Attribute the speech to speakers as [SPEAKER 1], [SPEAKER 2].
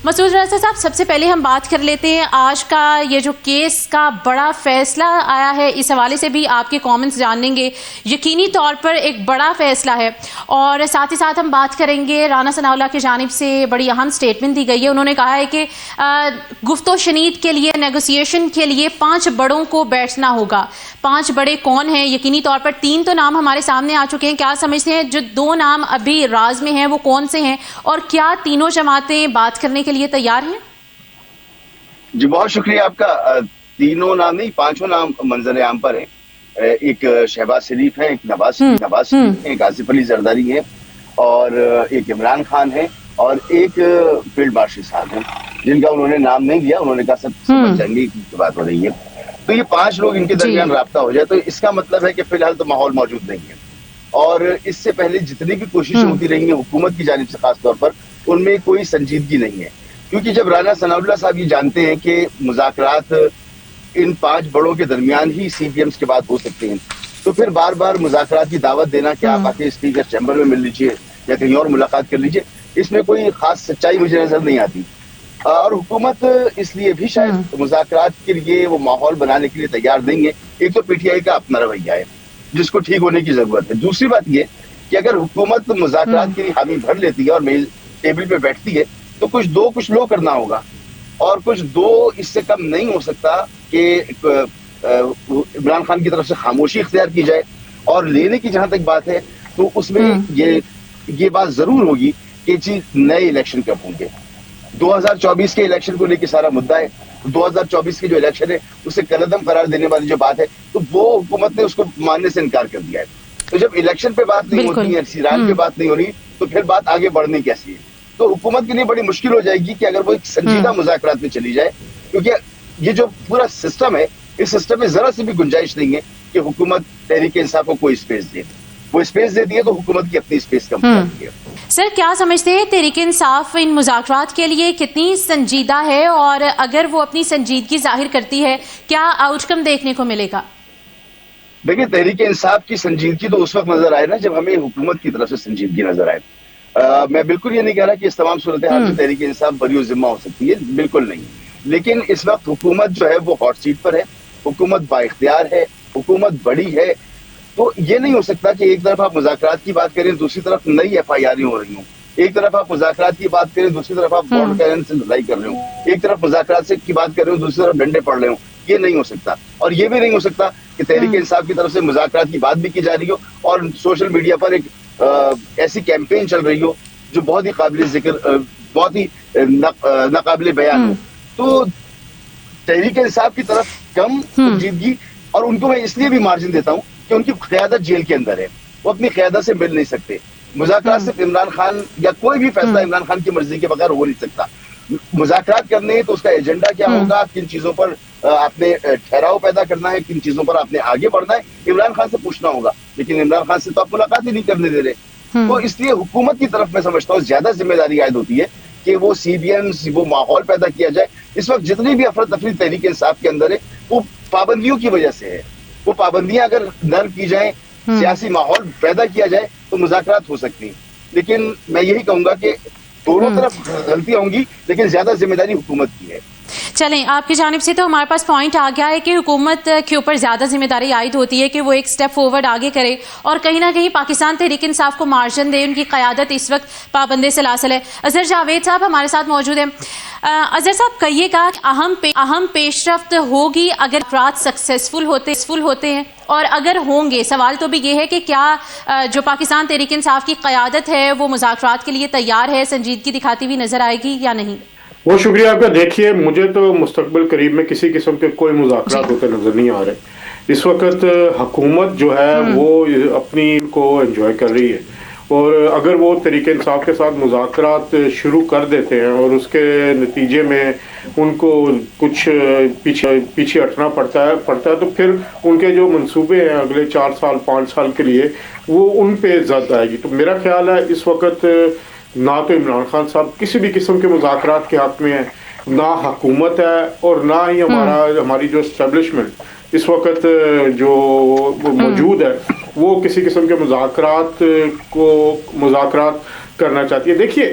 [SPEAKER 1] مسعود رضا صاحب، سب سے پہلے ہم بات کر لیتے ہیں آج کا یہ جو کیس کا بڑا فیصلہ آیا ہے، اس حوالے سے بھی آپ کے کامنٹس جانیں گے. یقینی طور پر ایک بڑا فیصلہ ہے، اور ساتھ ہی ساتھ ہم بات کریں گے رانا ثناء اللہ کی جانب سے بڑی اہم سٹیٹمنٹ دی گئی ہے. انہوں نے کہا ہے کہ گفت و شنید کے لیے، نیگوسیشن کے لیے 5 بڑوں کو بیٹھنا ہوگا. 5 بڑے کون ہیں؟ یقینی طور پر 3 تو نام ہمارے سامنے آ چکے ہیں. کیا سمجھتے ہیں جو 2 نام ابھی راز میں ہیں وہ کون سے ہیں، اور کیا تینوں جماعتیں بات کرنے کے لیے تیار ہیں؟
[SPEAKER 2] جی بہت شکریہ آپ کا. تینوں نام نہیں، 5 نام منظر عام پر ہیں. ایک شہباز شریف ہے، ایک نواز شریف ہے، ایک آصف علی زرداری ہے، اور ایک عمران خان ہے، اور ایک فیلڈ مارشل صاحب ہیں جن کا انہوں نے نام نہیں دیا. انہوں نے کہا سب جنگی کی بات ہو رہی ہے. تو یہ 5 لوگ ان کے درمیان رابطہ ہو جائے تو اس کا مطلب ہے کہ فی الحال تو ماحول موجود نہیں ہے. اور اس سے پہلے جتنی بھی کوششیں ہوتی رہی ہیں حکومت کی جانب سے خاص طور پر، ان میں کوئی سنجیدگی نہیں ہے. کیونکہ جب رانا ثناء اللہ صاحب یہ جانتے ہیں کہ مذاکرات ان 5 بڑوں کے درمیان ہی سی پی ایمز کے بعد ہو سکتے ہیں، تو پھر بار بار مذاکرات کی دعوت دینا کہ آپ آ کے اسپیکر چیمبر میں مل لیجیے یا کہیں اور ملاقات کر لیجیے، اس میں کوئی خاص سچائی مجھے نظر نہیں آتی. اور حکومت اس لیے بھی شاید مذاکرات کے لیے وہ ماحول بنانے کے لیے تیار نہیں ہے. ایک تو پی ٹی آئی کا اپنا رویہ ہے جس کو ٹھیک ہونے کی ضرورت ہے. دوسری بات یہ کہ اگر حکومت مذاکرات کے لیے حامی بھر لیتی ہے اور میز ٹیبل پہ بیٹھتی ہے تو کچھ لو کرنا ہوگا، اور کچھ 2 اس سے کم نہیں ہو سکتا کہ عمران خان کی طرف سے خاموشی اختیار کی جائے. اور لینے کی جہاں تک بات ہے تو اس میں یہ بات ضرور ہوگی کہ جی نئے الیکشن کب ہوں گے. 2024 کے الیکشن کو لے کے سارا مدعا ہے. 2024 کے جو الیکشن ہے اسے کالعدم قرار دینے والی جو بات ہے تو وہ حکومت نے اس کو ماننے سے انکار کر دیا ہے. تو جب الیکشن پہ بات نہیں ہوتی ہے، سیران پہ بات نہیں ہو رہی، تو پھر بات آگے بڑھنی کیسی ہے؟ تو حکومت کے لیے بڑی مشکل ہو جائے گی کہ اگر وہ ایک سنجیدہ مذاکرات میں چلی جائے، کیونکہ یہ جو پورا سسٹم ہے اس سسٹم میں ذرا سی بھی گنجائش نہیں ہے کہ حکومت تحریک انصاف کو کوئی اسپیس دے. وہ اسپیس دیتی ہے تو حکومت کی اپنی اسپیس کم کرتی ہے.
[SPEAKER 1] سر، کیا سمجھتے ہیں تحریک انصاف ان مذاکرات کے لیے کتنی سنجیدہ ہے، اور اگر وہ اپنی سنجیدگی ظاہر کرتی ہے کیا آؤٹ کم دیکھنے کو ملے گا؟
[SPEAKER 2] دیکھیں، تحریک انصاف کی سنجیدگی تو اس وقت نظر آئے نا جب ہمیں حکومت کی طرف سے سنجیدگی نظر آئے. میں بالکل یہ نہیں کہہ رہا کہ اس تمام صورتحال میں تحریک انصاف بری و ذمہ ہو سکتی ہے، بالکل نہیں. لیکن اس وقت حکومت جو ہے وہ ہاٹ سیٹ پر ہے، حکومت با اختیار ہے، حکومت بڑی ہے. تو یہ نہیں ہو سکتا کہ ایک طرف آپ مذاکرات کی بات کریں دوسری طرف نئی ایف آئی آر ہو رہی ہوں، ایک طرف آپ مذاکرات کی بات کریں دوسری طرف آپ بارڈر کیرن سے لڑائی کر رہے ہوں، ایک طرف مذاکرات کی بات کر رہے ہوں دوسری طرف ڈنڈے پڑ رہے ہوں. یہ نہیں ہو سکتا. اور یہ بھی نہیں ہو سکتا کہ تحریک انصاف کی طرف سے مذاکرات کی بات بھی کی جا رہی ہو اور سوشل میڈیا پر ایک ایسی کیمپین چل رہی ہو جو بہت ہی قابل ذکر، بہت ہی ناقابل بیان ہو. تو تحریک انصاف کی طرف کم سنجیدگی، اور ان کو میں اس لیے بھی مارجن دیتا ہوں کہ ان کی قیادت جیل کے اندر ہے، وہ اپنی قیادت سے مل نہیں سکتے. مذاکرات صرف عمران خان یا کوئی بھی فیصلہ عمران خان کی مرضی کے بغیر ہو نہیں سکتا. مذاکرات کرنے ہیں تو اس کا ایجنڈا کیا ہوگا، کن چیزوں پر آپ نے ٹھہراؤ پیدا کرنا ہے، کن چیزوں پر آپ نے آگے بڑھنا ہے، عمران خان سے پوچھنا ہوگا. لیکن عمران خان سے تو آپ ملاقات ہی نہیں کرنے دے رہے. تو اس لیے حکومت کی طرف میں سمجھتا ہوں زیادہ ذمہ داری عائد ہوتی ہے کہ وہ سی بی ایمز، وہ ماحول پیدا کیا جائے. اس وقت جتنی بھی افراتفری تحریک انصاف کے اندر ہے وہ پابندیوں کی وجہ سے ہے. وہ پابندیاں اگر نرم کی جائیں، سیاسی ماحول پیدا کیا جائے تو مذاکرات ہو سکتی ہیں. لیکن میں یہی کہوں گا کہ دونوں طرف غلطیاں ہوں گی لیکن زیادہ ذمہ داری حکومت کی ہے.
[SPEAKER 1] چلیں، آپ کی جانب سے تو ہمارے پاس پوائنٹ آ گیا ہے کہ حکومت کے اوپر زیادہ ذمہ داری عائد ہوتی ہے کہ وہ ایک سٹیپ فارورڈ آگے کرے اور کہیں نہ کہیں پاکستان تحریک انصاف کو مارجن دے. ان کی قیادت اس وقت پابند سلاسل ہے. اظہر جاوید صاحب ہمارے ساتھ موجود ہیں. اظہر صاحب، کہیے گا کہ اہم پیش رفت ہوگی اگر افراد سکسیسفل ہوتے ہیں، اور اگر ہوں گے سوال تو بھی یہ ہے کہ کیا جو پاکستان تحریک انصاف کی قیادت ہے وہ مذاکرات کے لیے تیار ہے، سنجیدگی دکھاتی ہوئی نظر آئے گی یا نہیں؟
[SPEAKER 3] بہت شکریہ آپ کا. دیکھیے، مجھے تو مستقبل قریب میں کسی قسم کے کوئی مذاکرات ہوتے نظر نہیں آ رہے. اس وقت حکومت جو ہے وہ اپنی کو انجوائے کر رہی ہے، اور اگر وہ تحریک انصاف کے ساتھ مذاکرات شروع کر دیتے ہیں اور اس کے نتیجے میں ان کو کچھ پیچھے ہٹنا پڑتا ہے تو پھر ان کے جو منصوبے ہیں اگلے 4 سال 5 سال کے لیے وہ ان پہ زد آئے گی. تو میرا خیال ہے اس وقت نہ تو عمران خان صاحب کسی بھی قسم کے مذاکرات کے حق میں ہے، نہ حکومت ہے، اور نہ ہی ہماری جو اسٹیبلشمنٹ اس وقت جو موجود ہے وہ کسی قسم کے مذاکرات کرنا چاہتی ہے. دیکھیے،